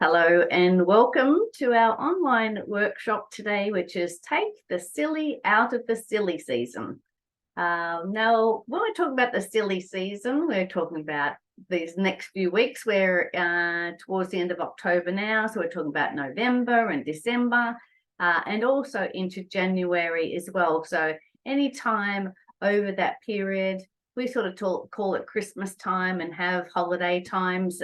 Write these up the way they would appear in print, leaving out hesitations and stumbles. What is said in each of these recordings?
Hello and welcome to our online workshop today, which is Take the Silly Out of the Silly Season. Now, when we're talking about the silly season, we're talking about these next few weeks. We're towards the end of October now, so we're talking about November and December, and also into January as well. So any time over that period, we sort of call it Christmas time and have holiday times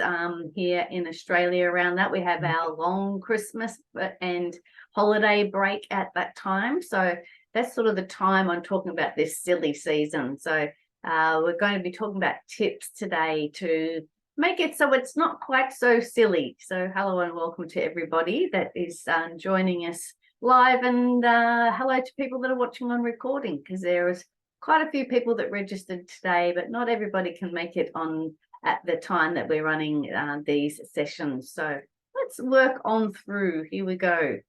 here in Australia around that. We have our long Christmas and holiday break at that time. So that's sort of the time I'm talking about this silly season. So we're going to be talking about tips today to make it so it's not quite so silly. So hello and welcome to everybody that is joining us live, and hello to people that are watching on recording, because there is quite a few people that registered today, but not everybody can make it on at the time that we're running these sessions. So let's work on through. Here we go.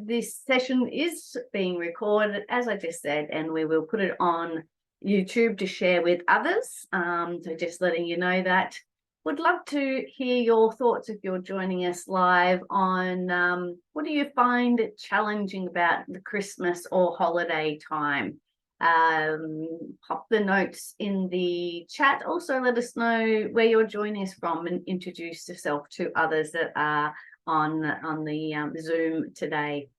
This session is being recorded, as I just said, and we will put it on YouTube to share with others. So just letting you know that. Would love to hear your thoughts if you're joining us live on what do you find challenging about the Christmas or holiday time. Pop the notes in the chat. Also let us know where you're joining us from and introduce yourself to others that are on the Zoom today.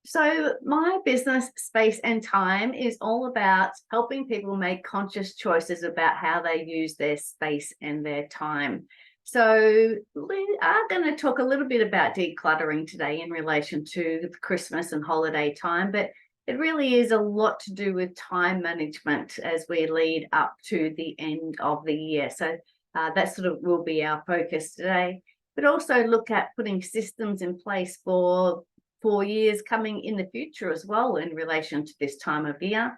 So my business, Space and Time, is all about helping people make conscious choices about how they use their space and their time. So we are going to talk a little bit about decluttering today in relation to Christmas and holiday time, but it really is a lot to do with time management as we lead up to the end of the year. So that sort of will be our focus today, but also look at putting systems in place for 4 years coming in the future as well in relation to this time of year.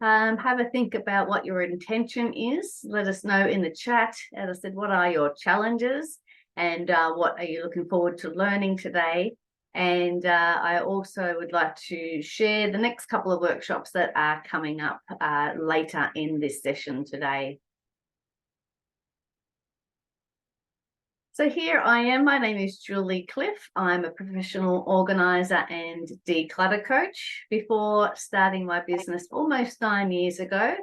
Have a think about what your intention is. Let us know in the chat. As I said, what are your challenges and what are you looking forward to learning today? And I also would like to share the next couple of workshops that are coming up later in this session today. So here I am. My name is Julie Cliff. I'm a professional organizer and declutter coach. Before starting my business almost 9 years ago,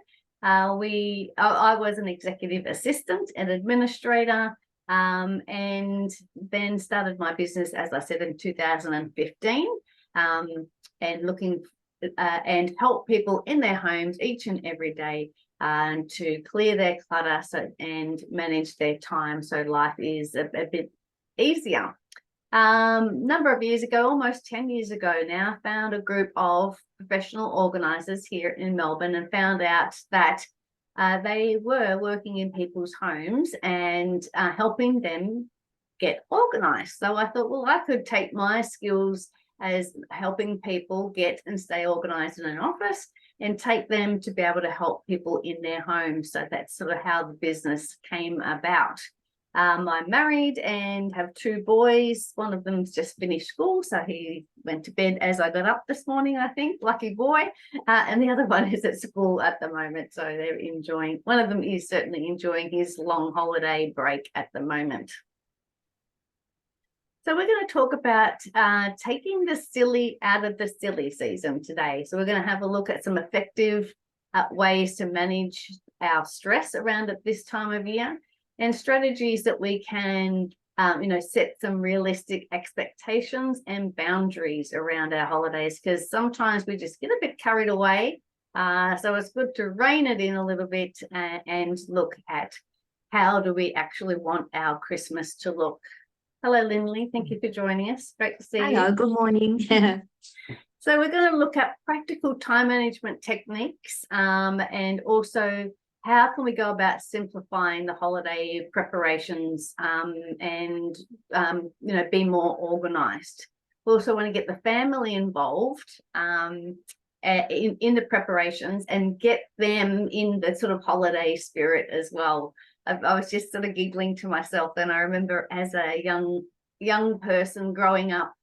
I was an executive assistant and administrator, and then started my business, as I said, in 2015, and looking and help people in their homes each and every day to clear their clutter and manage their time so life is a bit easier. Number of years ago, almost 10 years ago now, found a group of professional organisers here in Melbourne and found out that they were working in people's homes and helping them get organised. So I thought, well, I could take my skills as helping people get and stay organised in an office and take them to be able to help people in their homes. So that's sort of how the business came about. I'm married and have 2 boys. One of them's just finished school, so he went to bed as I got up this morning, I think, lucky boy. And the other one is at school at the moment, so they're enjoying, one of them is certainly enjoying his long holiday break at the moment. So we're going to talk about taking the silly out of the silly season today. So we're going to have a look at some effective ways to manage our stress around at this time of year, and strategies that we can, set some realistic expectations and boundaries around our holidays, because sometimes we just get a bit carried away. So it's good to rein it in a little bit and look at how do we actually want our Christmas to look. Hello, Lindley. Thank you for joining us. Great to see you. Hello, good morning. So we're going to look at practical time management techniques, and also how can we go about simplifying the holiday preparations and be more organised. We also want to get the family involved in the preparations and get them in the sort of holiday spirit as well. I was just sort of giggling to myself, and I remember as a young person growing up,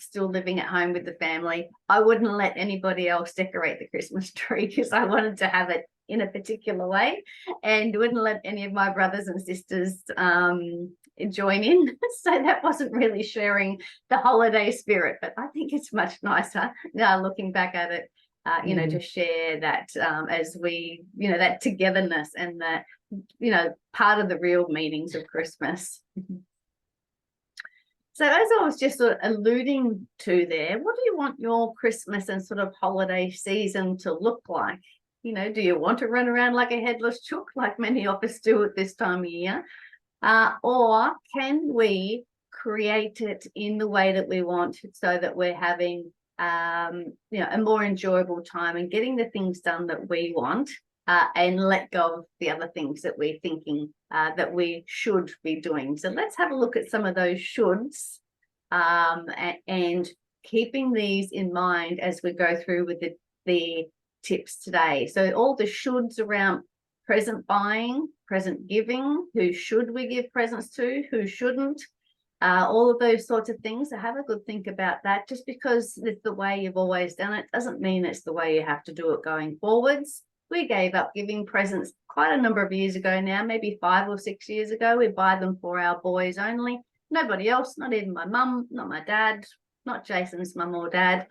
still living at home with the family, I wouldn't let anybody else decorate the Christmas tree because I wanted to have it in a particular way and wouldn't let any of my brothers and sisters join in. So that wasn't really sharing the holiday spirit, but I think it's much nicer now looking back at it, to share that as we, that togetherness and that, part of the real meanings of Christmas. So as I was just sort of alluding to there, what do you want your Christmas and sort of holiday season to look like? Do you want to run around like a headless chook, like many of us do at this time of year? Or can we create it in the way that we want so that we're having, a more enjoyable time and getting the things done that we want, and let go of the other things that we're thinking that we should be doing. So let's have a look at some of those shoulds, and keeping these in mind as we go through with the tips today. So all the shoulds around present buying, present giving, who should we give presents to, who shouldn't, all of those sorts of things. So have a good think about that. Just because it's the way you've always done it doesn't mean it's the way you have to do it going forwards. We gave up giving presents quite a number of years ago now, maybe 5 or 6 years ago. We buy them for our boys only. Nobody else, not even my mum, not my dad, not Jason's mum or dad.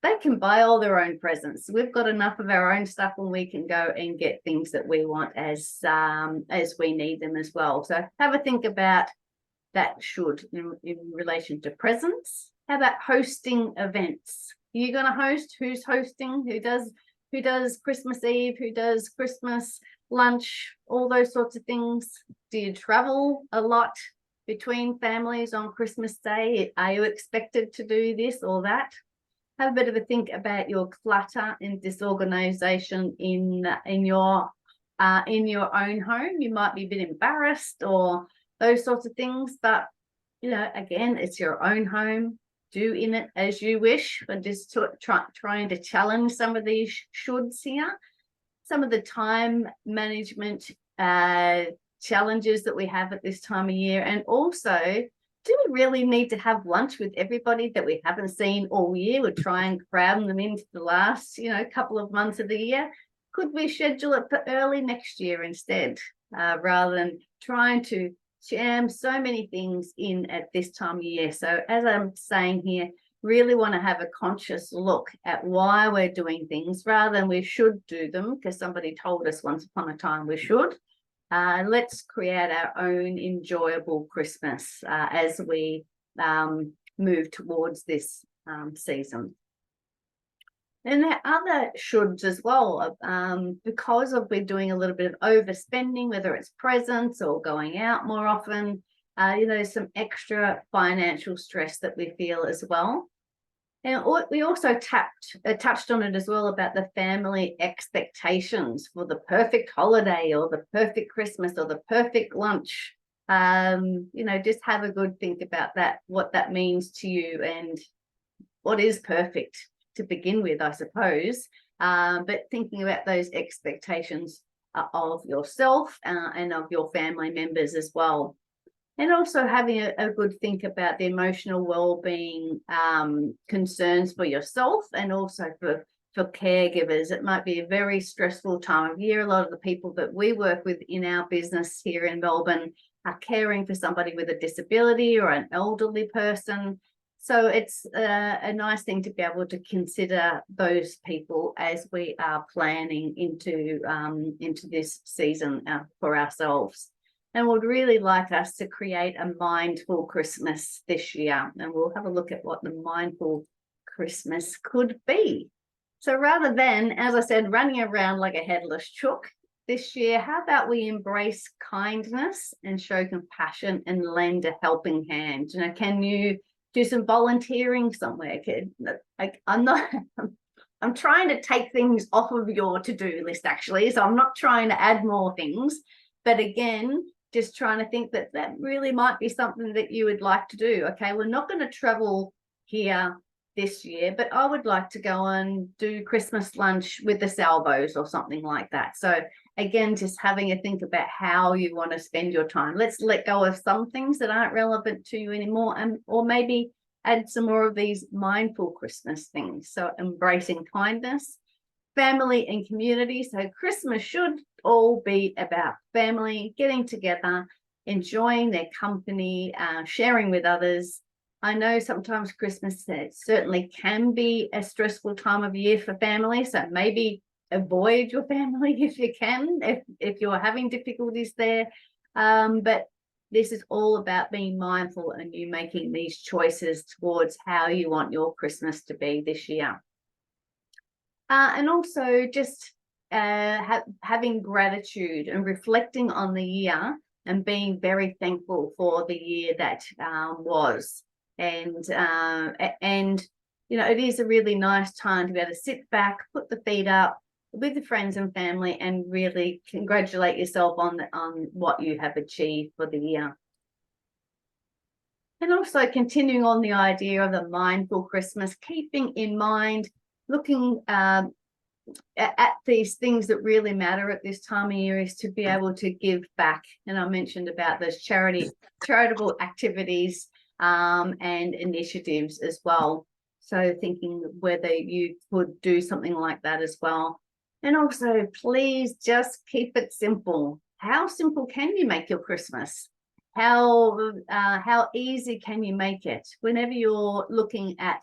They can buy all their own presents. We've got enough of our own stuff, and we can go and get things that we want as we need them as well. So have a think about that should in relation to presents. How about hosting events? Are you going to host? Who's hosting? Who does Christmas Eve? Who does Christmas lunch? All those sorts of things. Do you travel a lot between families on Christmas Day? Are you expected to do this or that? Have a bit of a think about your clutter and disorganization in your own home. You might be a bit embarrassed or those sorts of things, but again, it's your own home. Do in it as you wish. But just trying to challenge some of these shoulds here, some of the time management challenges that we have at this time of year, and also, do we really need to have lunch with everybody that we haven't seen all year? We try and cram them into the last, couple of months of the year. Could we schedule it for early next year instead, rather than trying to jam so many things in at this time of year? So as I'm saying here, really want to have a conscious look at why we're doing things rather than we should do them because somebody told us once upon a time we should. Let's create our own enjoyable Christmas as we move towards this season. And there are other shoulds as well, because we're doing a little bit of overspending, whether it's presents or going out more often, some extra financial stress that we feel as well. And we also touched on it as well about the family expectations for the perfect holiday or the perfect Christmas or the perfect lunch. Just have a good think about that, what that means to you and what is perfect to begin with, I suppose. But thinking about those expectations of yourself and of your family members as well. And also having a good think about the emotional well-being concerns for yourself and also for caregivers. It might be a very stressful time of year. A lot of the people that we work with in our business here in Melbourne are caring for somebody with a disability or an elderly person. So it's a nice thing to be able to consider those people as we are planning into this season for ourselves. And would really like us to create a mindful Christmas this year. And we'll have a look at what the mindful Christmas could be. So rather than, as I said, running around like a headless chook this year, how about we embrace kindness and show compassion and lend a helping hand? Can you do some volunteering somewhere? I'm trying to take things off of your to-do list, actually. So I'm not trying to add more things. But again, just trying to think that really might be something that you would like to do. Okay, we're not going to travel here this year, but I would like to go and do Christmas lunch with the Salvos or something like that. So again, just having a think about how you want to spend your time. Let's let go of some things that aren't relevant to you anymore, or maybe add some more of these mindful Christmas things. So embracing kindness, family and community. So Christmas should all be about family, getting together, enjoying their company, sharing with others. I know sometimes Christmas certainly can be a stressful time of year for family, so maybe avoid your family if you can, if you're having difficulties there. But this is all about being mindful and you making these choices towards how you want your Christmas to be this year. And also just having gratitude and reflecting on the year and being very thankful for the year that was. And you know, it is a really nice time to be able to sit back, put the feet up with the friends and family and really congratulate yourself on what you have achieved for the year. And also continuing on the idea of a mindful Christmas, keeping in mind, looking at these things that really matter at this time of year is to be able to give back. And I mentioned about those charitable activities and initiatives as well. So thinking whether you could do something like that as well. And also, please just keep it simple. How simple can you make your Christmas? How easy can you make it? Whenever you're looking at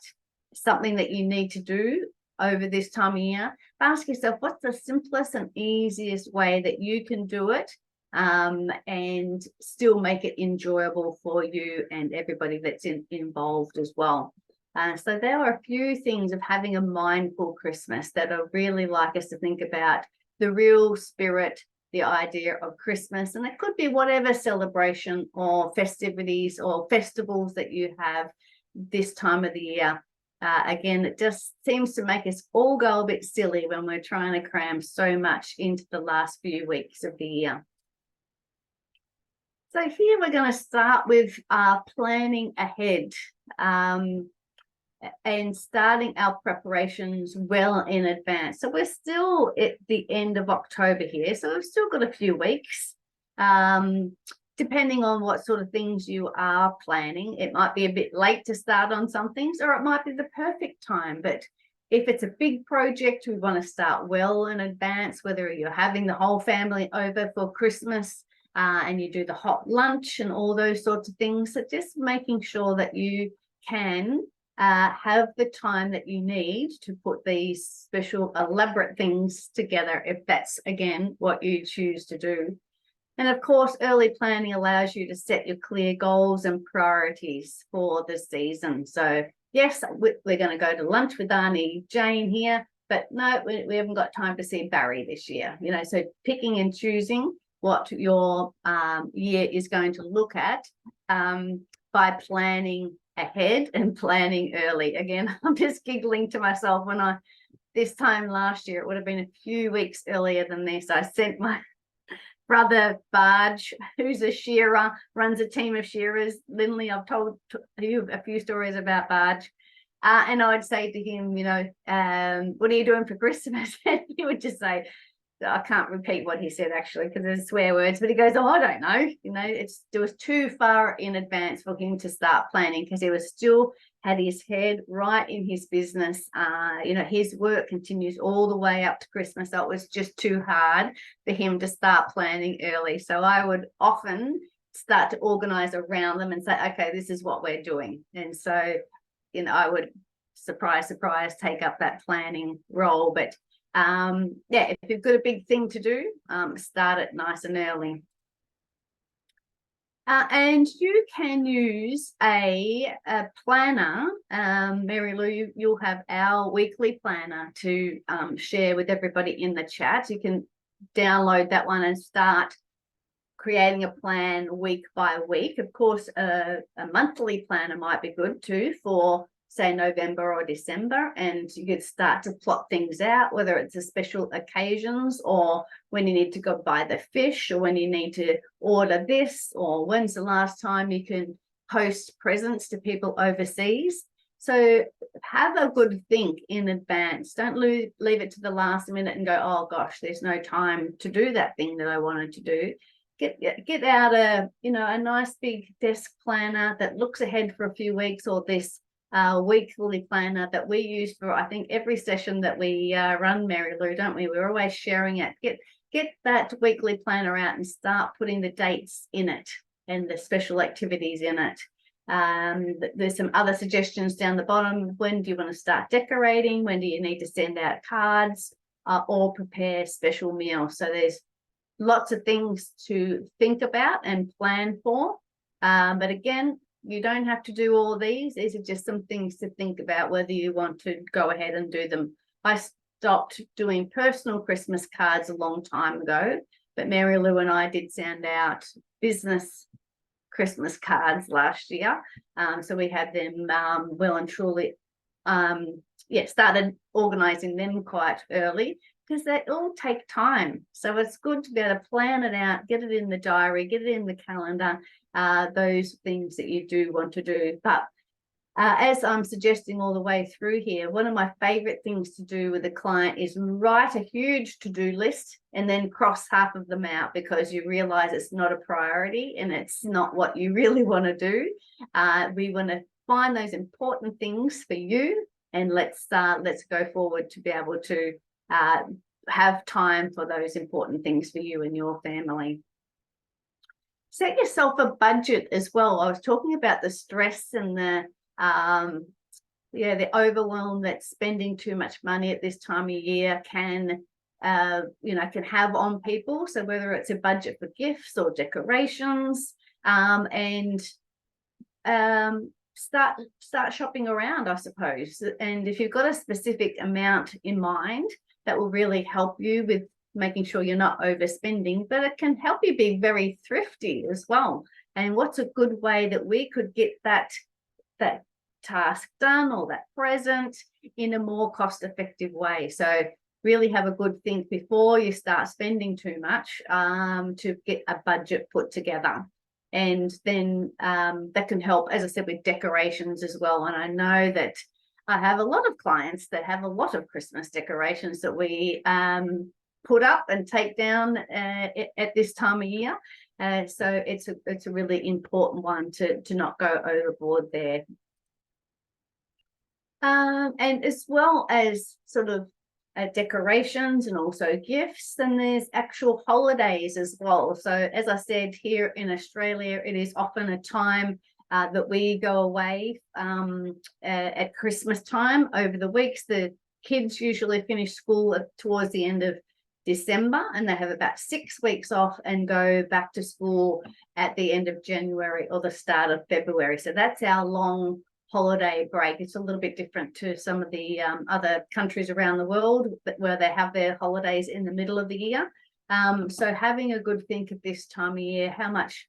something that you need to do over this time of year, ask yourself, what's the simplest and easiest way that you can do it and still make it enjoyable for you and everybody that's involved as well. So there are a few things of having a mindful Christmas that I really like us to think about the real spirit, the idea of Christmas, and it could be whatever celebration or festivities or festivals that you have this time of the year. Again, it just seems to make us all go a bit silly when we're trying to cram so much into the last few weeks of the year. So here we're going to start with planning ahead and starting our preparations well in advance. So we're still at the end of October here, so we've still got a few weeks. Depending on what sort of things you are planning, it might be a bit late to start on some things, or it might be the perfect time. But if it's a big project, we want to start well in advance, whether you're having the whole family over for Christmas and you do the hot lunch and all those sorts of things. So just making sure that you can have the time that you need to put these special elaborate things together, if that's, again, what you choose to do. And of course, early planning allows you to set your clear goals and priorities for the season. So yes, we're going to go to lunch with Auntie Jane here, but no, we haven't got time to see Barry this year. You know, so picking and choosing what your year is going to look at by planning ahead and planning early. Again, I'm just giggling to myself when this time last year, it would have been a few weeks earlier than this. I sent my brother Barge, who's a shearer, runs a team of shearers. Lindley, I've told you a few stories about Barge. And I'd say to him, you know, what are you doing for Christmas? And he would just say, I can't repeat what he said actually because there's swear words, but he goes, oh, I don't know. You know, it was too far in advance for him to start planning because he was still had his head right in his business. You know, his work continues all the way up to Christmas. So it was just too hard for him to start planning early. So I would often start to organize around them and say, okay, this is what we're doing. And so, you know, I would, surprise, surprise, take up that planning role. But yeah, if you've got a big thing to do, start it nice and early. And you can use a planner. Mary Lou, you'll have our weekly planner to share with everybody in the chat. You can download that one and start creating a plan week by week. Of course, a monthly planner might be good too for, say, November or December, and you could start to plot things out, whether it's a special occasions or when you need to go buy the fish or when you need to order this or when's the last time you can post presents to people overseas. So have a good think in advance. Don't leave it to the last minute and go, oh gosh, there's no time to do that thing that I wanted to do. Get out a, you know, a nice big desk planner that looks ahead for a few weeks, or this weekly planner that we use for, I think, every session that we run, Mary Lou, don't we? We're always sharing it. Get that weekly planner out and start putting the dates in it and the special activities in it. There's some other suggestions down the bottom. When do you want to start decorating? When do you need to send out cards or prepare special meals? So there's lots of things to think about and plan for. But again, you don't have to do all these. These are just some things to think about whether you want to go ahead and do them. I stopped doing personal Christmas cards a long time ago, but Mary Lou and I did send out business Christmas cards last year. So we had them well and truly, started organising them quite early because they all take time. So it's good to be able to plan it out, get it in the diary, get it in the calendar, those things that you do want to do. But as I'm suggesting all the way through here, one of my favorite things to do with a client is write a huge to-do list and then cross half of them out because you realize it's not a priority and it's not what you really want to do. We want to find those important things for you, and let's go forward to be able to have time for those important things for you and your family. Set yourself a budget as well. I was talking about the stress and the overwhelm that spending too much money at this time of year can have on people. So whether it's a budget for gifts or decorations, and start shopping around, I suppose. And if you've got a specific amount in mind, that will really help you with making sure you're not overspending, but it can help you be very thrifty as well. And what's a good way that we could get that task done or that present in a more cost-effective way? So really have a good think before you start spending too much, to get a budget put together. And then that can help, as I said, with decorations as well. And I know that I have a lot of clients that have a lot of Christmas decorations that we put up and take down at this time of year. So it's a really important one to not go overboard there. And as well as sort of decorations and also gifts, and there's actual holidays as well. So as I said, here in Australia, it is often a time that we go away at Christmas time over the weeks. The kids usually finish school towards the end of December, and they have about 6 weeks off and go back to school at the end of January or the start of February. So that's our long holiday break. It's a little bit different to some of the other countries around the world where they have their holidays in the middle of the year. So having a good think at this time of year, how much,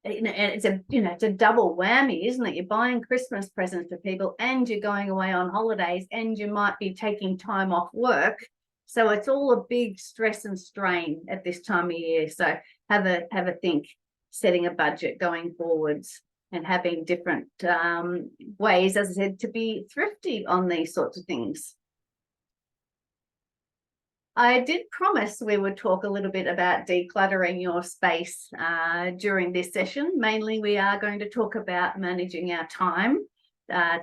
and it's a double whammy, isn't it? You're buying Christmas presents for people and you're going away on holidays and you might be taking time off work. So it's all a big stress and strain at this time of year. So have a think, setting a budget going forwards and having different ways, as I said, to be thrifty on these sorts of things. I did promise we would talk a little bit about decluttering your space during this session. Mainly, we are going to talk about managing our time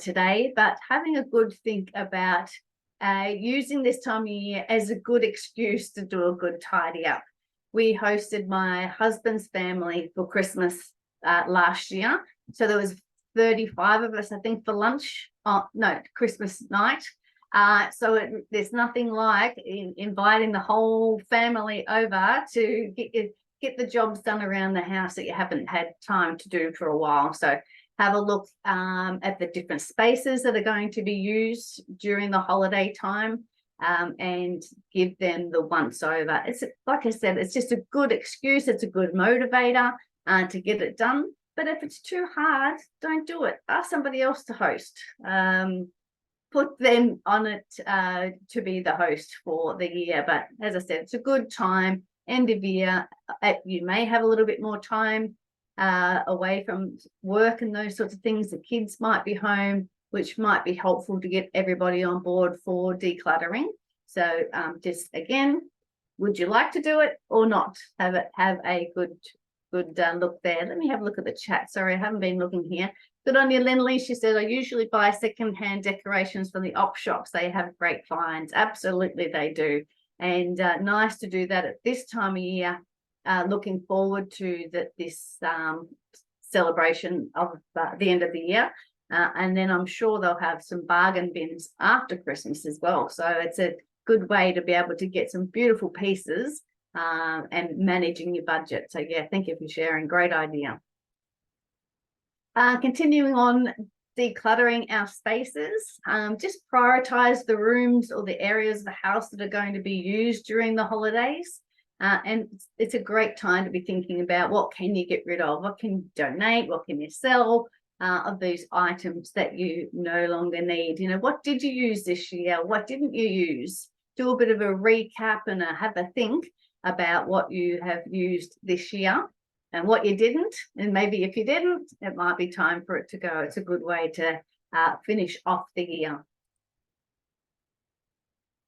today, but having a good think about using this time of year as a good excuse to do a good tidy up. We hosted my husband's family for Christmas last year. So there was 35 of us, I think, for lunch. Christmas night. So there's nothing like inviting the whole family over to get the jobs done around the house that you haven't had time to do for a while. So have a look at the different spaces that are going to be used during the holiday time, and give them the once over. It's like I said, it's just a good excuse. It's a good motivator to get it done. But if it's too hard, don't do it. Ask somebody else to host. Put them on it to be the host for the year. But as I said, it's a good time, end of year. You may have a little bit more time away from work and those sorts of things. The kids might be home, which might be helpful to get everybody on board for decluttering. So just again, would you like to do it or not? Have a good look there. Let me have a look at the chat. Sorry, I haven't been looking here. Good on you, Lindley. She said, I usually buy secondhand decorations from the op shops. They have great finds. Absolutely, they do. And nice to do that at this time of year. Looking forward to this celebration of the end of the year. And then I'm sure they'll have some bargain bins after Christmas as well. So it's a good way to be able to get some beautiful pieces and managing your budget. So yeah, thank you for sharing. Great idea. Continuing on decluttering our spaces, just prioritize the rooms or the areas of the house that are going to be used during the holidays. And it's a great time to be thinking about what can you get rid of, what can you donate, what can you sell of these items that you no longer need. You know, what did you use this year? What didn't you use? Do a bit of a recap and have a think about what you have used this year and what you didn't. And maybe if you didn't, it might be time for it to go. It's a good way to finish off the year.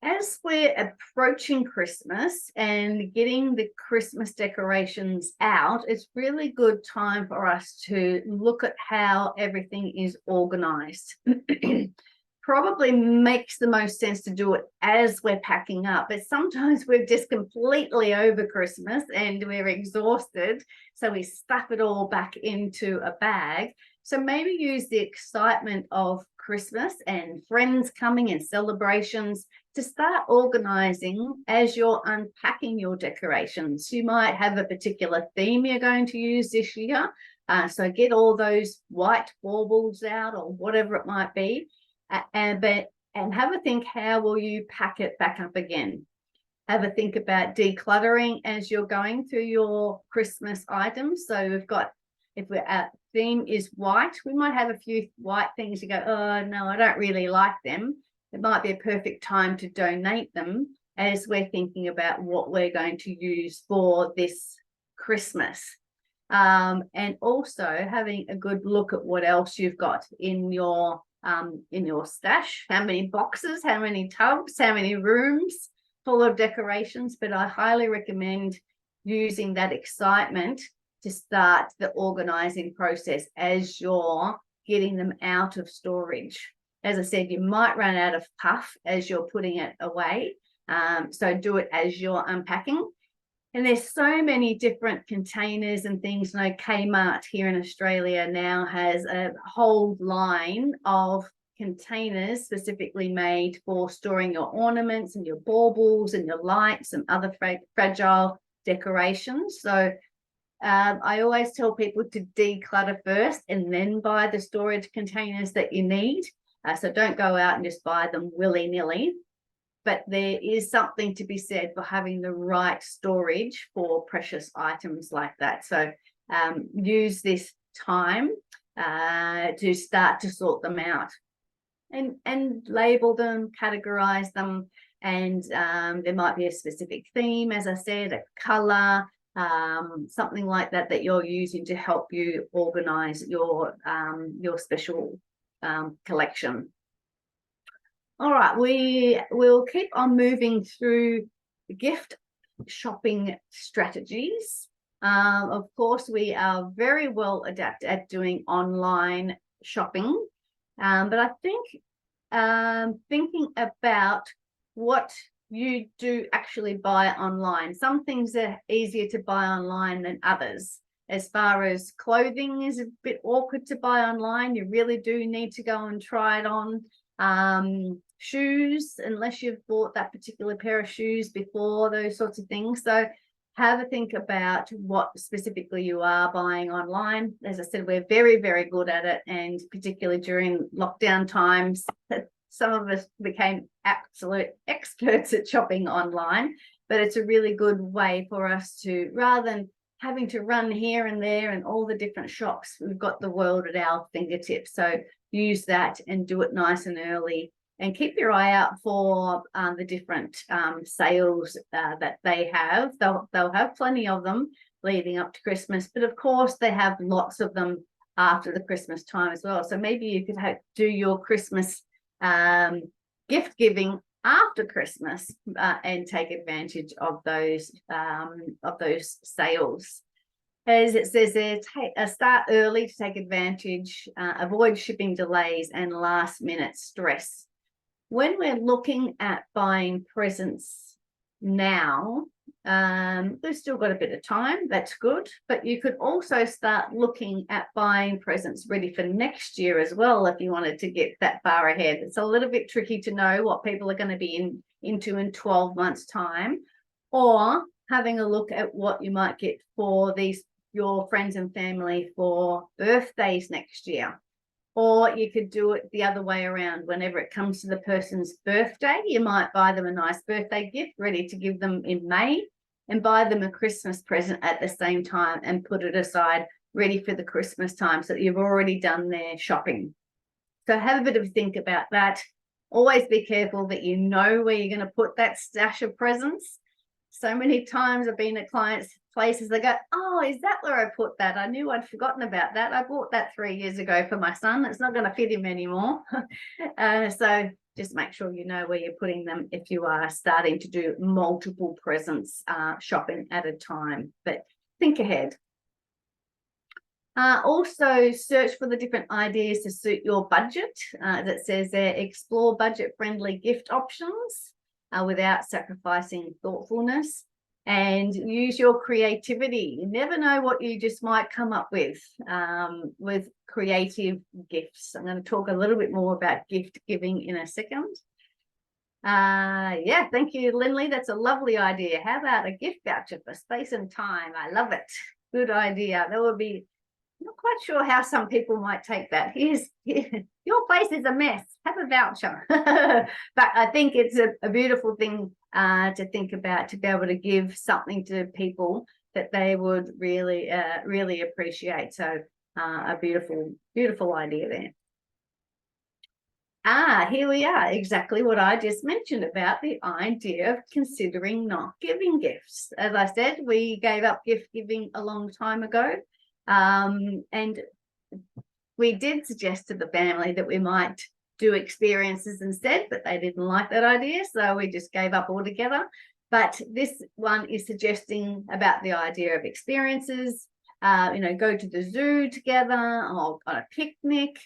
As we're approaching Christmas and getting the Christmas decorations out, it's really good time for us to look at how everything is organized. Probably makes the most sense to do it as we're packing up, but sometimes we're just completely over Christmas and we're exhausted, so we stuff it all back into a bag. So maybe use the excitement of Christmas and friends coming and celebrations to start organizing as you're unpacking your decorations. You might have a particular theme you're going to use this year, so get all those white baubles out or whatever it might be. And have a think, how will you pack it back up again? Have a think about decluttering as you're going through your Christmas items. So we've got, if our theme is white, we might have a few white things you go, oh no, I don't really like them. It might be a perfect time to donate them as we're thinking about what we're going to use for this Christmas. And also having a good look at what else you've got in your stash, how many boxes, how many tubs, how many rooms full of decorations. But I highly recommend using that excitement to start the organizing process as you're getting them out of storage. As I said, you might run out of puff as you're putting it away. So do it as you're unpacking. And there's so many different containers and things. You know, Kmart here in Australia now has a whole line of containers specifically made for storing your ornaments and your baubles and your lights and other fragile decorations. So I always tell people to declutter first and then buy the storage containers that you need. So don't go out and just buy them willy-nilly. But there is something to be said for having the right storage for precious items like that. So use this time to start to sort them out and label them, categorize them. And there might be a specific theme, as I said, a color, something like that that you're using to help you organize your special collection. All right, we will keep on moving through gift shopping strategies. Of course, we are very well adept at doing online shopping, but I think thinking about what you do actually buy online. Some things are easier to buy online than others. As far as clothing is a bit awkward to buy online, you really do need to go and try it on. Shoes, unless you've bought that particular pair of shoes before, those sorts of things. So have a think about what specifically you are buying online. As I said, we're very, very good at it, and particularly during lockdown times, some of us became absolute experts at shopping online. But it's a really good way for us to, rather than having to run here and there and all the different shops, we've got the world at our fingertips. So use that and do it nice and early, and keep your eye out for the different sales that they have. They'll have plenty of them leading up to Christmas, but of course they have lots of them after the Christmas time as well. So maybe you could do your Christmas gift giving after Christmas and take advantage of those sales. As it says there, start early to take advantage, avoid shipping delays and last minute stress. When we're looking at buying presents now, we've still got a bit of time, that's good, but you could also start looking at buying presents ready for next year as well if you wanted to get that far ahead. It's a little bit tricky to know what people are going to be into in 12 months' time, or having a look at what you might get for your friends and family for birthdays next year. Or you could do it the other way around. Whenever it comes to the person's birthday, you might buy them a nice birthday gift ready to give them in May, and buy them a Christmas present at the same time and put it aside ready for the Christmas time so that you've already done their shopping. So have a bit of a think about that. Always be careful that you know where you're going to put that stash of presents. So many times I've been at clients' places, they go, oh, is that where I put that? I knew I'd forgotten about that. I bought that 3 years ago for my son. It's not going to fit him anymore. So just make sure you know where you're putting them if you are starting to do multiple presents shopping at a time. But think ahead. Also search for the different ideas to suit your budget. That says there, explore budget-friendly gift options without sacrificing thoughtfulness, and use your creativity. You never know what you just might come up with creative gifts. I'm going to talk a little bit more about gift giving in a second. Yeah, thank you, Lindley. That's a lovely idea. How about a gift voucher for space and time? I love it. Good idea. That would be, I'm not quite sure how some people might take that. Your place is a mess. Have a voucher. But I think it's a beautiful thing to think about, to be able to give something to people that they would really, really appreciate. So a beautiful, beautiful idea there. Here we are, exactly what I just mentioned about the idea of considering not giving gifts. As I said, we gave up gift giving a long time ago. And we did suggest to the family that we might do experiences instead, but they didn't like that idea, so we just gave up altogether. But this one is suggesting about the idea of experiences, go to the zoo together or on a picnic,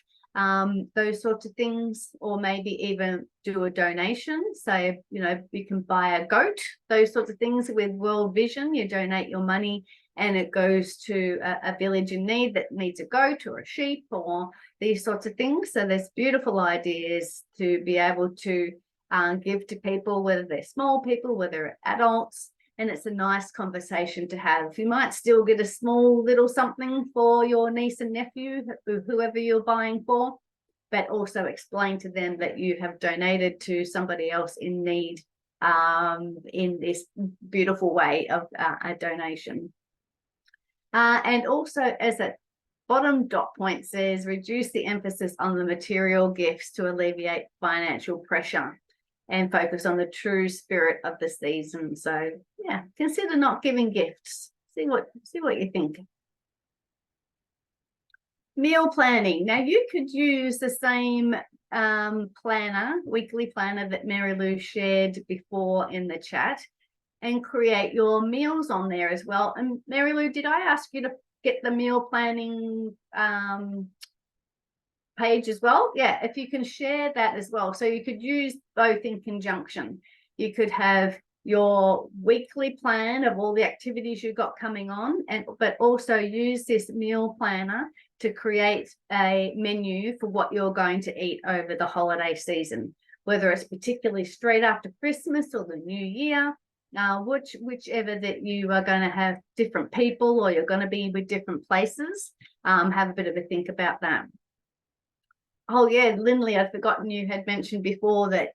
those sorts of things, or maybe even do a donation. So, you can buy a goat, those sorts of things. With World Vision, you donate your money and it goes to a village in need that needs a goat or a sheep or these sorts of things. So there's beautiful ideas to be able to give to people, whether they're small people, whether they're adults, and it's a nice conversation to have. You might still get a small little something for your niece and nephew, whoever you're buying for, but also explain to them that you have donated to somebody else in need in this beautiful way of a donation. And also, as that bottom dot point says, reduce the emphasis on the material gifts to alleviate financial pressure and focus on the true spirit of the season. So yeah, consider not giving gifts. See what you think. Meal planning. Now you could use the same weekly planner that Mary Lou shared before in the chat, and create your meals on there as well. And Mary Lou, did I ask you to get the meal planning page as well? Yeah, if you can share that as well. So you could use both in conjunction. You could have your weekly plan of all the activities you've got coming on, but also use this meal planner to create a menu for what you're going to eat over the holiday season, whether it's particularly straight after Christmas or the New Year. Whichever that you are going to have different people, or you're going to be with different places, have a bit of a think about that. Oh yeah, Lindley, I'd forgotten you had mentioned before that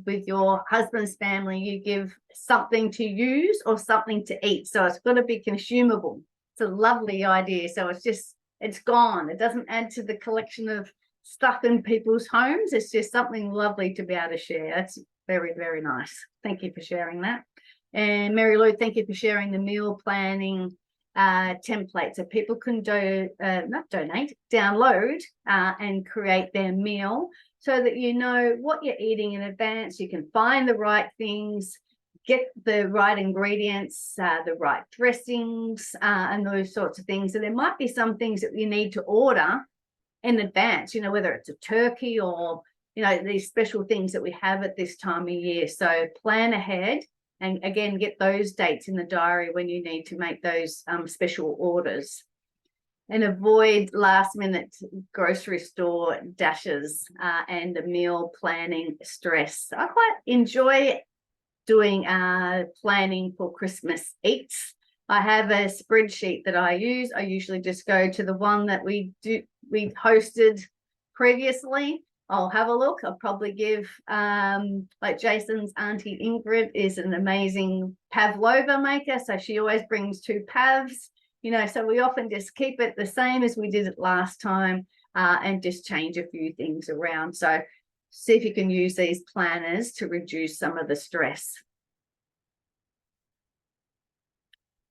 with your husband's family, you give something to use or something to eat. So it's got to be consumable. It's a lovely idea. So it's gone. It doesn't add to the collection of stuff in people's homes. It's just something lovely to be able to share. That's very, very nice. Thank you for sharing that. And Mary Lou, thank you for sharing the meal planning template, so people can download and create their meal, so that you know what you're eating in advance. You can find the right things, get the right ingredients, the right dressings, and those sorts of things. So there might be some things that you need to order in advance, you know, whether it's a turkey or, you know, these special things that we have at this time of year. So plan ahead and again, get those dates in the diary when you need to make those special orders. And avoid last minute grocery store dashes and the meal planning stress. I quite enjoy doing planning for Christmas eats. I have a spreadsheet that I use. I usually just go to the one that we hosted previously. I'll have a look. I'll probably give like Jason's auntie Ingrid is an amazing pavlova maker, so she always brings 2 pavs. You know, so we often just keep it the same as we did it last time and just change a few things around. So see if you can use these planners to reduce some of the stress.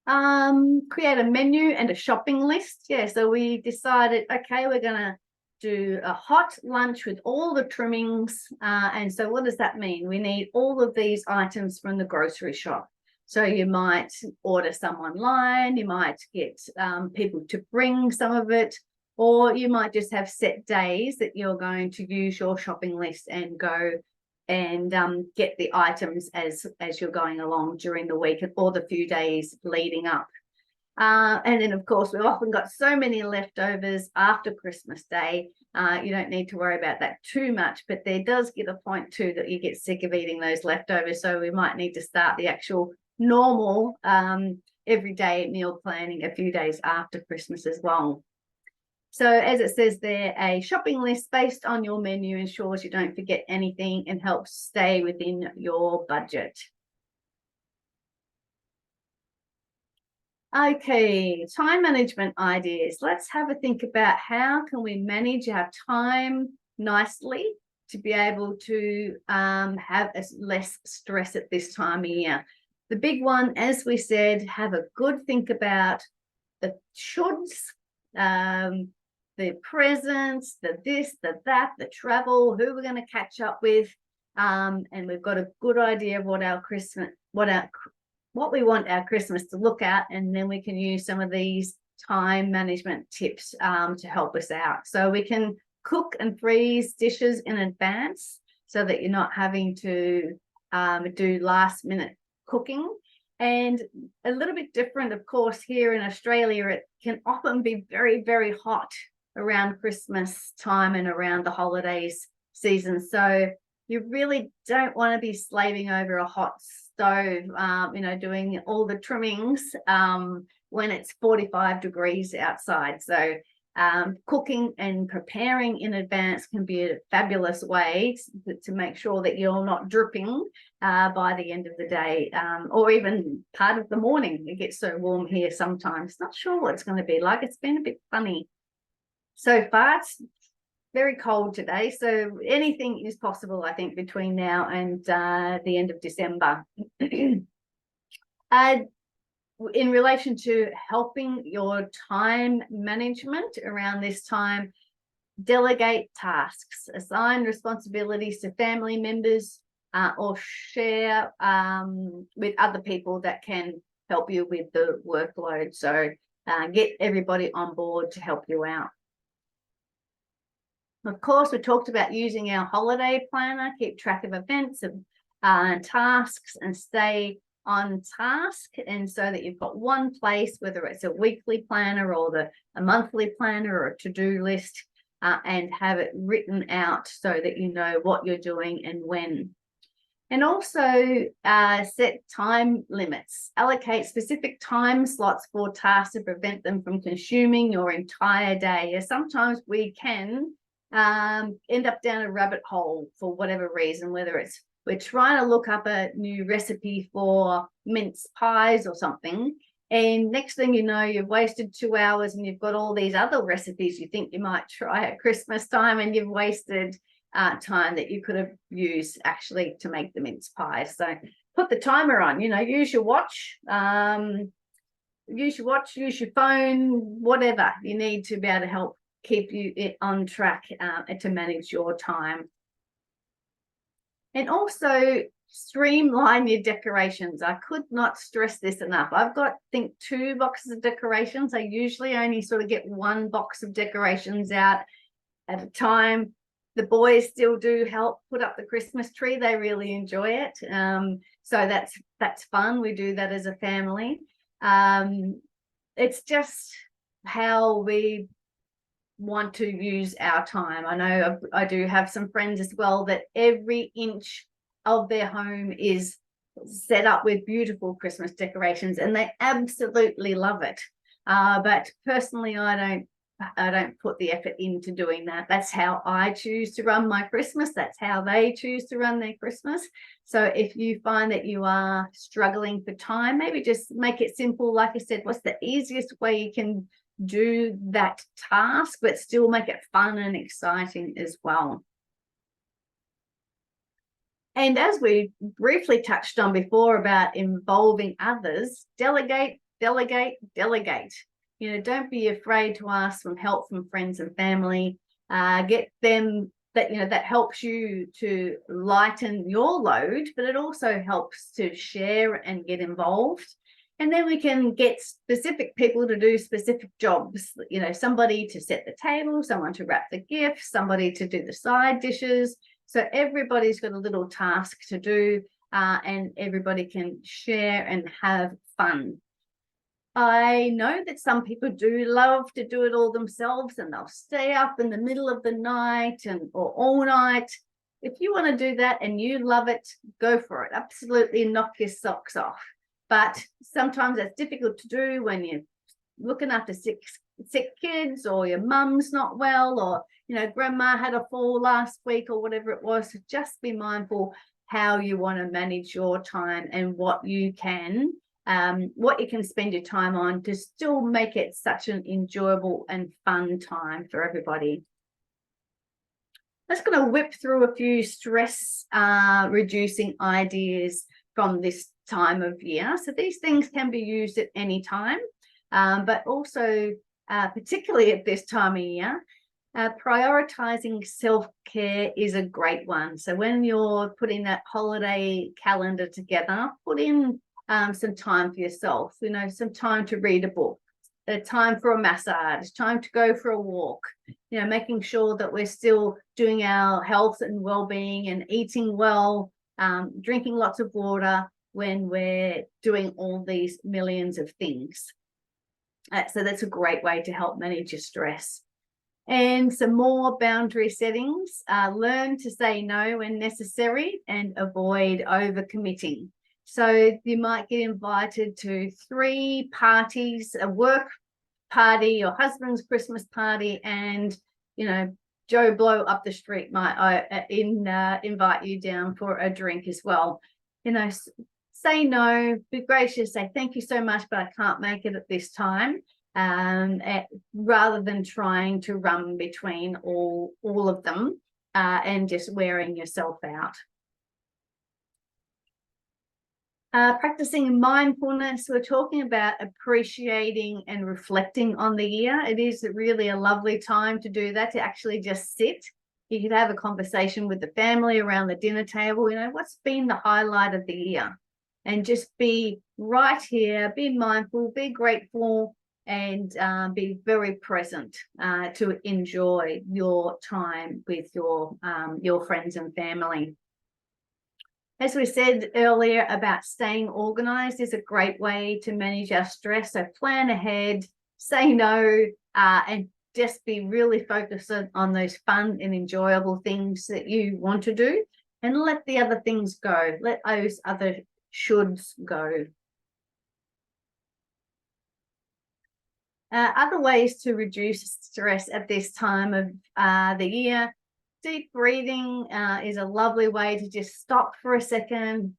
Create a menu and a shopping list. Yeah, so we decided, okay, we're going to do a hot lunch with all the trimmings. And so what does that mean? We need all of these items from the grocery shop. So you might order some online, you might get people to bring some of it, or you might just have set days that you're going to use your shopping list and go and get the items as you're going along during the week or the few days leading up. And then, of course, we've often got so many leftovers after Christmas Day. You don't need to worry about that too much, but there does get a point too that you get sick of eating those leftovers. So we might need to start the actual normal everyday meal planning a few days after Christmas as well. So as it says there, a shopping list based on your menu ensures you don't forget anything and helps stay within your budget. Okay, time management ideas. Let's have a think about how can we manage our time nicely to be able to have less stress at this time of year. The big one, as we said, have a good think about the shoulds, the presents, the this, the that, the travel, who we're going to catch up with, and we've got a good idea of what our Christmas, what we want our Christmas to look at, and then we can use some of these time management tips to help us out. So we can cook and freeze dishes in advance so that you're not having to do last minute cooking. And a little bit different, of course, here in Australia, it can often be very, very hot around Christmas time and around the holidays season. So you really don't want to be slaving over a hot stove, you know, doing all the trimmings when it's 45 degrees outside. So cooking and preparing in advance can be a fabulous way to make sure that you're not dripping by the end of the day, or even part of the morning. It gets so warm here sometimes. Not sure what it's going to be like. It's been a bit funny so far. It's very cold today, so anything is possible, I think, between now and the end of December. In relation to helping your time management around this time, delegate tasks, assign responsibilities to family members, or share with other people that can help you with the workload. So get everybody on board to help you out. Of course, we talked about using our holiday planner, keep track of events and tasks and stay on task, and so that you've got one place, whether it's a weekly planner or a monthly planner or a to-do list, and have it written out so that you know what you're doing and when. And also set time limits. Allocate specific time slots for tasks to prevent them from consuming your entire day. Sometimes we can end up down a rabbit hole for whatever reason, whether it's we're trying to look up a new recipe for mince pies or something, and next thing you know, you've wasted 2 hours and you've got all these other recipes you think you might try at Christmas time, and you've wasted time that you could have used actually to make the mince pies. So put the timer on, you know, use your watch, use your phone, whatever you need to be able to help keep you on track to manage your time. And also streamline your decorations. I could not stress this enough. I've got, I think, 2 boxes of decorations. I usually only sort of get 1 box of decorations out at a time. The boys still do help put up the Christmas tree. They really enjoy it. So that's fun. We do that as a family. It's just how we want to use our time. I know I do have some friends as well that every inch of their home is set up with beautiful Christmas decorations, and they absolutely love it. But personally, I don't put the effort into doing that. That's how I choose to run my Christmas. That's how they choose to run their Christmas. So if you find that you are struggling for time, maybe just make it simple. Like I said, what's the easiest way you can do that task, but still make it fun and exciting as well? And as we briefly touched on before about involving others, delegate, delegate, delegate. Don't be afraid to ask some help from friends and family. Get them that helps you to lighten your load, but it also helps to share and get involved. And then we can get specific people to do specific jobs, somebody to set the table, someone to wrap the gifts, somebody to do the side dishes. So everybody's got a little task to do, and everybody can share and have fun. I know that some people do love to do it all themselves, and they'll stay up in the middle of the night or all night. If you want to do that and you love it, go for it. Absolutely knock your socks off. But sometimes it's difficult to do when you're looking after sick kids, or your mum's not well, or grandma had a fall last week, or whatever it was. So just be mindful how you want to manage your time and what you can spend your time on to still make it such an enjoyable and fun time for everybody. Let's going to whip through a few stress reducing ideas from this time of year. So these things can be used at any time, but also particularly at this time of year. Prioritizing self-care is a great one. So when you're putting that holiday calendar together, put in some time for yourself, some time to read a book, a time for a massage, time to go for a walk, making sure that we're still doing our health and well-being and eating well, drinking lots of water when we're doing all these millions of things. So that's a great way to help manage your stress. And some more boundary settings. Learn to say no when necessary and avoid overcommitting. So you might get invited to 3 parties, a work party, your husband's Christmas party, and Joe Blow up the street might invite you down for a drink as well. Say no, be gracious, say thank you so much, but I can't make it at this time, rather than trying to run between all of them and just wearing yourself out. Practicing mindfulness, we're talking about appreciating and reflecting on the year. It is really a lovely time to do that, to actually just sit. You could have a conversation with the family around the dinner table, what's been the highlight of the year? And just be right here, be mindful, be grateful, and be very present to enjoy your time with your friends and family. As we said earlier about staying organized is a great way to manage our stress. So plan ahead, say no, and just be really focused on those fun and enjoyable things that you want to do, and let the other things go. Let those other shoulds go. Other ways to reduce stress at this time of the year. Deep breathing is a lovely way to just stop for a second,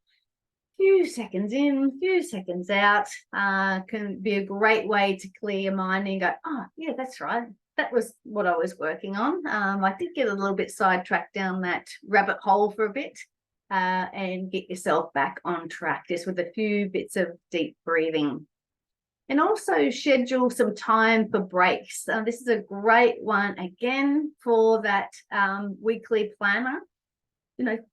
few seconds in, few seconds out. Can be a great way to clear your mind and go, oh, yeah, that's right. That was what I was working on. I did get a little bit sidetracked down that rabbit hole for a bit, and get yourself back on track just with a few bits of deep breathing. And also schedule some time for breaks. This is a great one, again, for that weekly planner.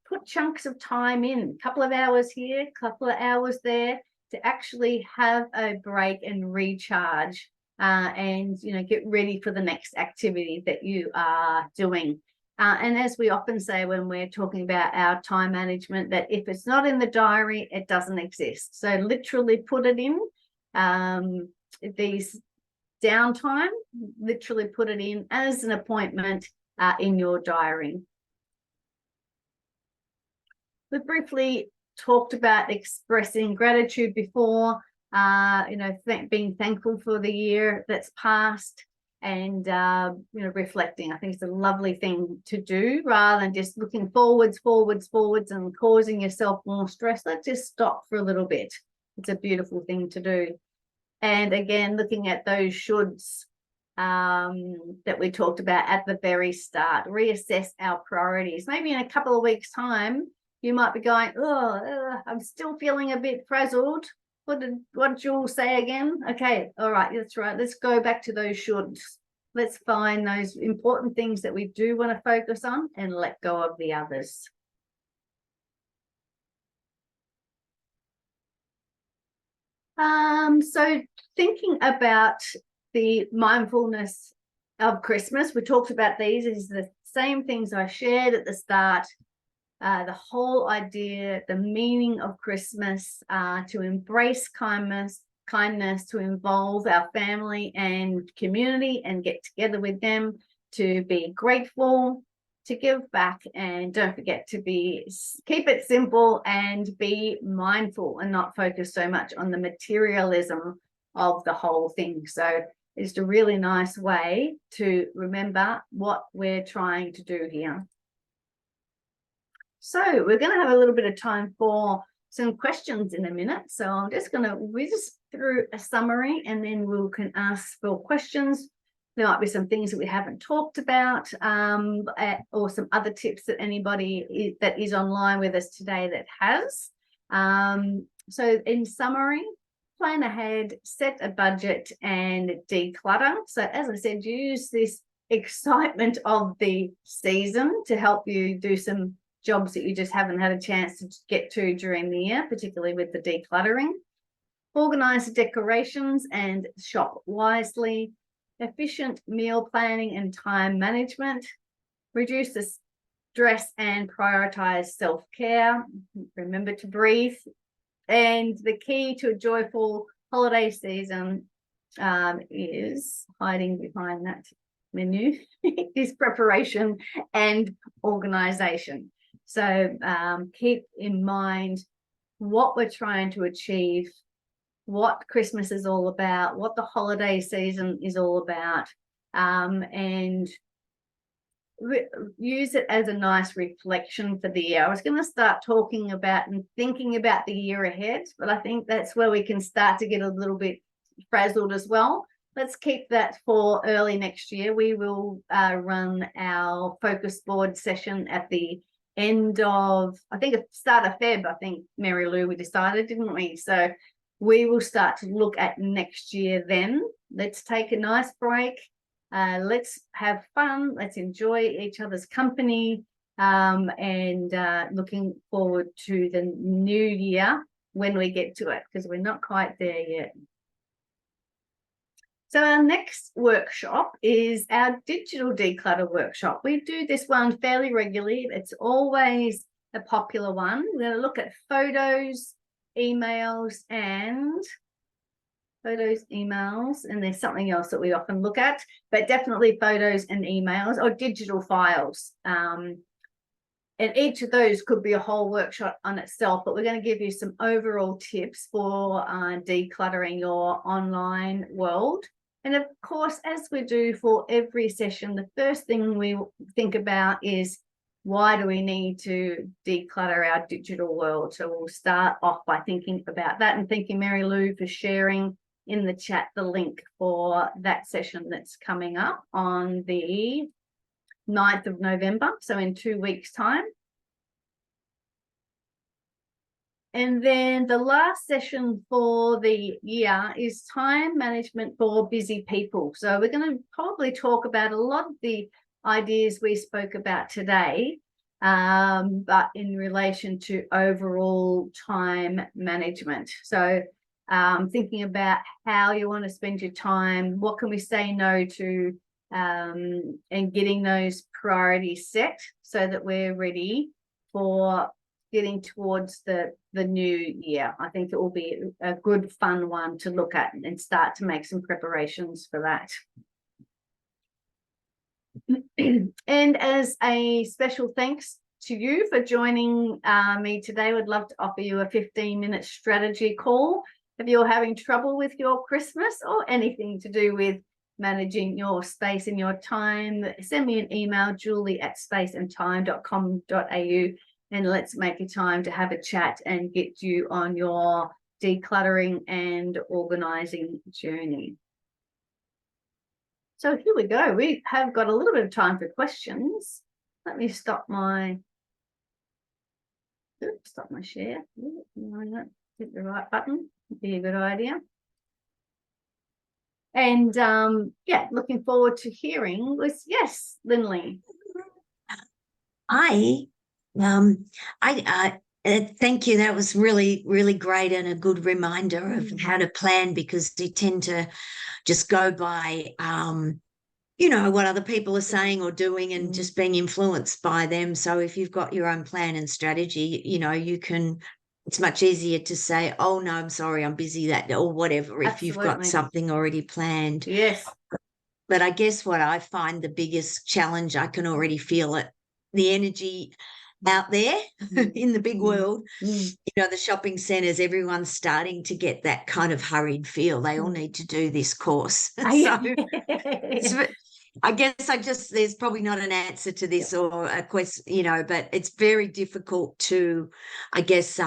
put chunks of time in, a couple of hours here, a couple of hours there, to actually have a break and recharge, and get ready for the next activity that you are doing. And as we often say when we're talking about our time management, that if it's not in the diary, it doesn't exist. So literally put it in. These downtime, literally put it in as an appointment in your diary. We briefly talked about expressing gratitude before, being thankful for the year that's passed, and reflecting. I think it's a lovely thing to do, rather than just looking forwards and causing yourself more stress. Let's just stop for a little bit. It's a beautiful thing to do. And again, looking at those shoulds that we talked about at the very start, reassess our priorities. Maybe in a couple of weeks' time, you might be going, I'm still feeling a bit frazzled. What did Jules say again? Okay, all right, that's right. Let's go back to those shoulds. Let's find those important things that we do want to focus on and let go of the others. So thinking about the mindfulness of Christmas, we talked about these is the same things I shared at the start. The whole idea, the meaning of Christmas, to embrace kindness, to involve our family and community and get together with them, to be grateful, to give back, and don't forget to keep it simple and be mindful and not focus so much on the materialism of the whole thing. So it's a really nice way to remember what we're trying to do here. So we're going to have a little bit of time for some questions in a minute. So I'm just going to whiz through a summary, and then we can ask for questions. There might be some things that we haven't talked about, or some other tips that anybody that is online with us today that has. So in summary, plan ahead, set a budget, and declutter. So as I said, use this excitement of the season to help you do some jobs that you just haven't had a chance to get to during the year, particularly with the decluttering. Organize the decorations and shop wisely. Efficient meal planning and time management. Reduce the stress and prioritize self-care. Remember to breathe. And the key to a joyful holiday season is hiding behind that menu is preparation and organization. So keep in mind what we're trying to achieve, what Christmas is all about, what the holiday season is all about, and use it as a nice reflection for the year. I was going to start talking about and thinking about the year ahead, but I think that's where we can start to get a little bit frazzled as well. Let's keep that for early next year. We will run our focus board session at the end of, I think, start of Feb. I think, Mary Lou, we decided, didn't we? So we will start to look at next year then. Let's take a nice break. Let's have fun. Let's enjoy each other's company, and looking forward to the new year when we get to it, because we're not quite there yet. So our next workshop is our digital declutter workshop. We do this one fairly regularly. It's always a popular one. We're going to look at photos, emails, and there's something else that we often look at, but definitely photos and emails, or digital files. And each of those could be a whole workshop on itself, but we're going to give you some overall tips for decluttering your online world. And of course, as we do for every session, the first thing we think about is, why do we need to declutter our digital world? So we'll start off by thinking about that, and thank you, Mary Lou, for sharing in the chat the link for that session that's coming up on the 9th of November, so in 2 weeks' time. And then the last session for the year is time management for busy people. So we're going to probably talk about a lot of the ideas we spoke about today, but in relation to overall time management. So thinking about how you want to spend your time, what can we say no to, and getting those priorities set so that we're ready for getting towards the new year. I think it will be a good, fun one to look at and start to make some preparations for that. And as a special thanks to you for joining me today, I would love to offer you a 15-minute strategy call. If you're having trouble with your Christmas or anything to do with managing your space and your time, send me an email, julie@spaceandtime.com.au, and let's make a time to have a chat and get you on your decluttering and organizing journey. So here we go. We have got a little bit of time for questions. Let me stop my share. Hit the right button. Would be a good idea. And yeah, looking forward to hearing this. Yes, Lindley. Thank you. That was really, really great and a good reminder of how to plan, because you tend to just go by, what other people are saying or doing and just being influenced by them. So if you've got your own plan and strategy, you can, it's much easier to say, oh, no, I'm sorry, I'm busy that day, or whatever, if you've got something already planned. Yes. But I guess what I find the biggest challenge, I can already feel it, the energy out there in the big world, the shopping centres, everyone's starting to get that kind of hurried feel. They all need to do this course. So I guess there's probably not an answer to this or a question, but it's very difficult to, I guess,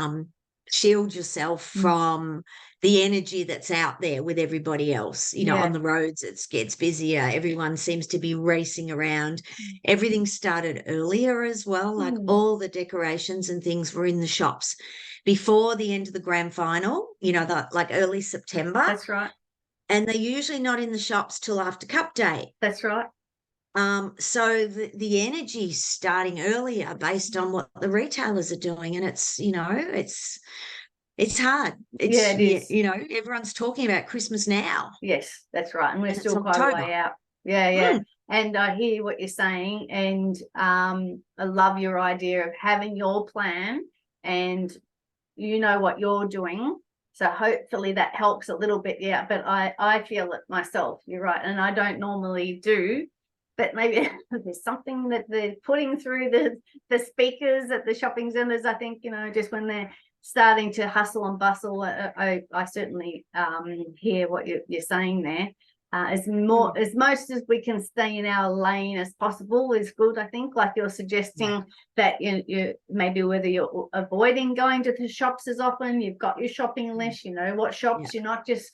shield yourself from the energy that's out there with everybody else. On the roads, it gets busier. Everyone seems to be racing around. Everything started earlier as well. Like all the decorations and things were in the shops before the end of the grand final, like early September. That's right. And they're usually not in the shops till after Cup Day. That's right. So the energy's starting earlier based on what the retailers are doing, and it's hard. It is. Everyone's talking about Christmas now. Yes, that's right, and we're still quite a way out. Yeah. And I hear what you're saying, and I love your idea of having your plan, and you know what you're doing. So hopefully that helps a little bit. Yeah, but I feel it myself. You're right, and I don't normally do. But maybe there's something that they're putting through the speakers at the shopping centres. I think, just when they're starting to hustle and bustle, I certainly hear what you're saying there. As most as we can stay in our lane as possible is good, I think. Like you're suggesting that you maybe whether you're avoiding going to the shops as often, you've got your shopping list, what shops, you're not just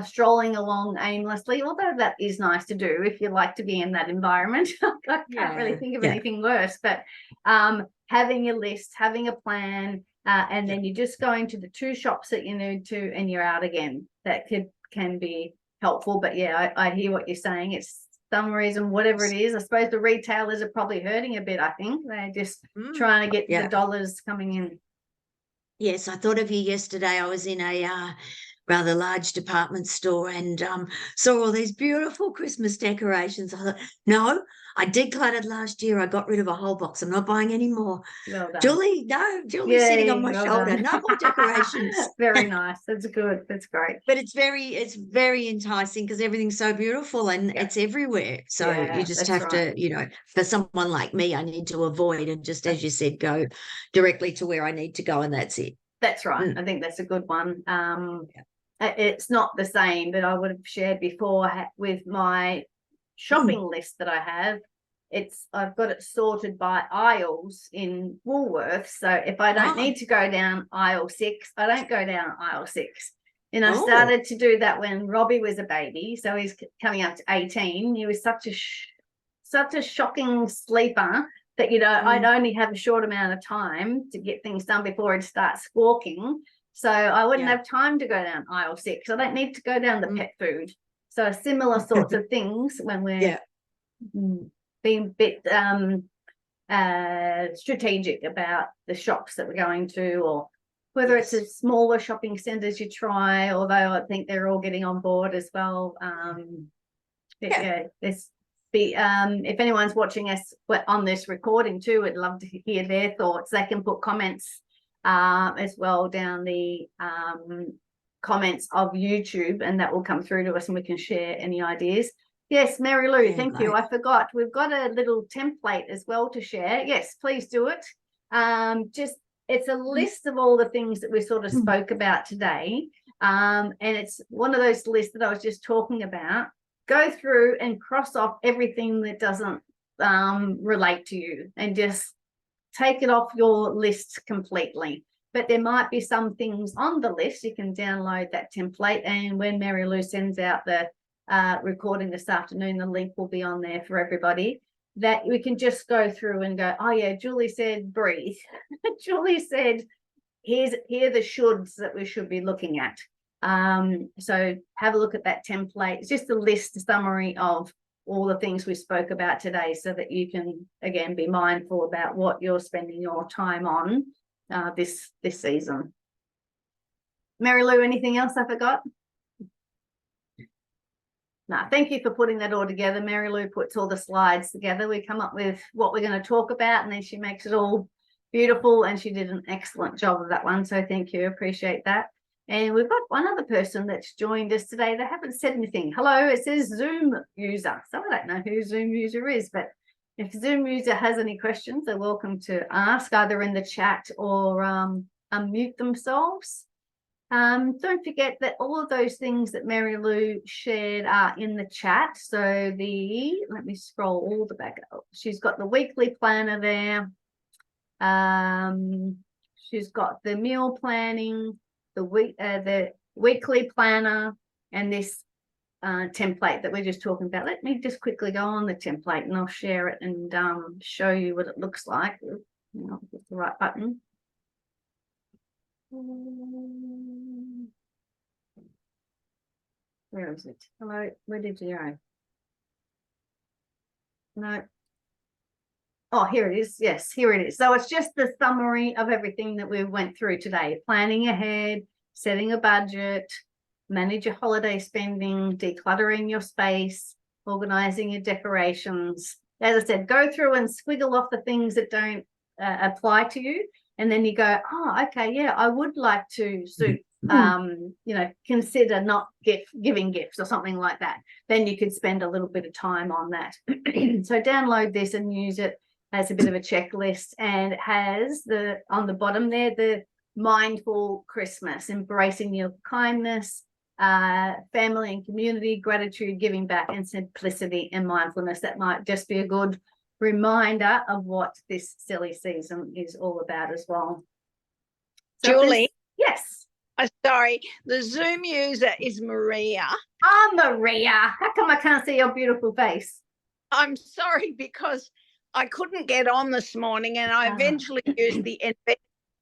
strolling along aimlessly, although that is nice to do if you like to be in that environment. I can't really think of anything worse, but having your list, having a plan, and then you're just going to the 2 shops that you need to, and you're out again. That can be helpful. But I hear what you're saying. It's some reason, whatever it is, I suppose the retailers are probably hurting a bit. I think they're just trying to get the dollars coming in. Yes, I thought of you yesterday. I was in a rather large department store and saw all these beautiful Christmas decorations. I thought, no, I decluttered last year. I got rid of a whole box. I'm not buying any more. Well done. Julie's sitting on my shoulder. Done. No more decorations. Very nice. That's good. That's great. But it's very enticing because everything's so beautiful and it's everywhere. So you just have to, for someone like me, I need to avoid and just, as you said, go directly to where I need to go, and that's it. That's right. I think that's a good one. It's not the same, but I would have shared before with my shopping list that I have. I've got it sorted by aisles in Woolworths. So if I don't need to go down aisle 6, I don't go down aisle 6. And I started to do that when Robbie was a baby. So he's coming up to 18. He was such a shocking sleeper that, I'd only have a short amount of time to get things done before he'd start squawking. So I wouldn't have time to go down aisle 6. I don't need to go down the pet food. So similar sorts of things when we're being a bit strategic about the shops that we're going to, or whether it's a smaller shopping centres you try, although I think they're all getting on board as well. If anyone's watching us on this recording too, I'd love to hear their thoughts. They can put comments as well down the comments of YouTube, and that will come through to us and we can share any ideas. Yes, Mary Lou, thank you. I forgot. We've got a little template as well to share. Yes, please do it. It's a list of all the things that we sort of spoke about today. And it's one of those lists that I was just talking about. Go through and cross off everything that doesn't relate to you and just take it off your list completely. But there might be some things on the list. You can download that template, and when Mary Lou sends out the recording this afternoon, the link will be on there for everybody, that we can just go through and go, oh yeah, Julie said breathe. Julie said here are the shoulds that we should be looking at. So have a look at that template. It's just a list, a summary of all the things we spoke about today, so that you can again be mindful about what you're spending your time on this season. Mary Lou, anything else I forgot? No, thank you for putting that all together. Mary Lou puts all the slides together. We come up with what we're going to talk about, and then she makes it all beautiful, and she did an excellent job of that one. So thank you. Appreciate that. And we've got one other person that's joined us today. They haven't said anything. Hello, it says Zoom user. So I don't know who Zoom user is, but if Zoom user has any questions, they're welcome to ask either in the chat or unmute themselves. Don't forget that all of those things that Mary Lou shared are in the chat. So let me scroll all the back up. She's got the weekly planner there. She's got the meal planning, the weekly planner, and this template that we're just talking about. Let me just quickly go on the template and I'll share it and show you what it looks like. I'll hit the right button. Where is it? Hello, where did you go? No. Oh, here it is. Yes, here it is. So it's just the summary of everything that we went through today. Planning ahead, setting a budget, manage your holiday spending, decluttering your space, organizing your decorations. As I said, go through and squiggle off the things that don't apply to you. And then you go, oh, okay, yeah, I would like to consider not giving gifts or something like that. Then you could spend a little bit of time on that. So download this and use it as a bit of a checklist, and it has on the bottom there, the mindful Christmas, embracing your kindness, family and community, gratitude, giving back, and simplicity and mindfulness. That might just be a good reminder of what this silly season is all about as well. So Julie? Yes. Sorry, the Zoom user is Maria. Oh, Maria. How come I can't see your beautiful face? I'm sorry, because I couldn't get on this morning, and I eventually used the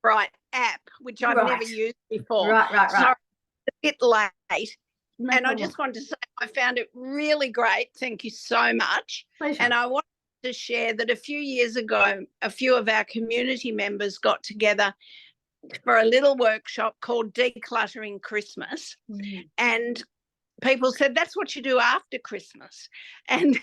Right app, which I've never used before. Right. Sorry, a bit late. No and problem. I just want to say I found it really great. Thank you so much. Pleasure. And I want to share that a few years ago, a few of our community members got together for a little workshop called Decluttering Christmas. And people said, that's what you do after Christmas. And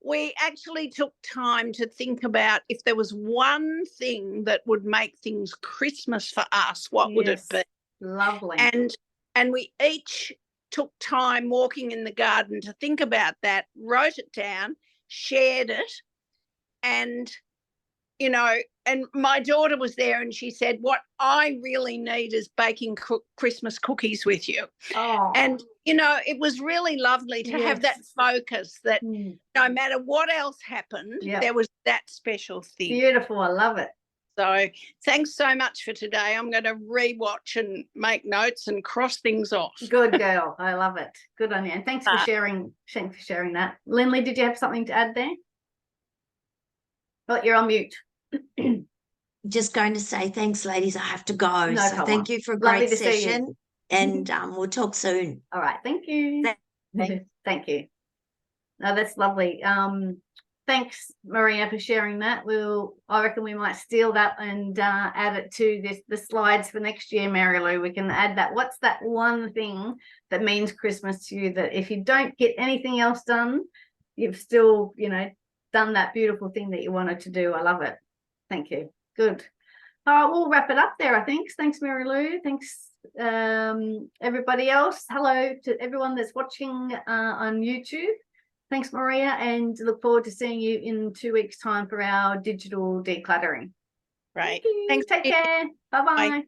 we actually took time to think about, if there was one thing that would make things Christmas for us, what would it be? Lovely. And we each took time walking in the garden to think about that, wrote it down, shared it, and and my daughter was there, and she said, what I really need is baking Christmas cookies with you. Oh. And, it was really lovely to have that focus that no matter what else happened, there was that special thing. Beautiful. I love it. So thanks so much for today. I'm going to rewatch and make notes and cross things off. Good girl. I love it. Good on you. And thanks for sharing that. Lindley, did you have something to add there? Oh, you're on mute. Just going to say thanks, ladies. I have to go. No so problem. thank you for a Lovely great to see you. session. And we'll talk soon. All right. Thank you. Thank you. No, that's lovely. Thanks, Maria, for sharing that. I reckon we might steal that and add it to the slides for next year, Mary Lou. We can add that. What's that one thing that means Christmas to you, that if you don't get anything else done, you've still, done that beautiful thing that you wanted to do? I love it. Thank you. Good. All right, we'll wrap it up there, I think. Thanks, Mary Lou. Thanks, everybody else. Hello to everyone that's watching on YouTube. Thanks, Maria, and look forward to seeing you in 2 weeks' time for our digital decluttering. Right. Thanks. Take care. Bye-bye. Bye.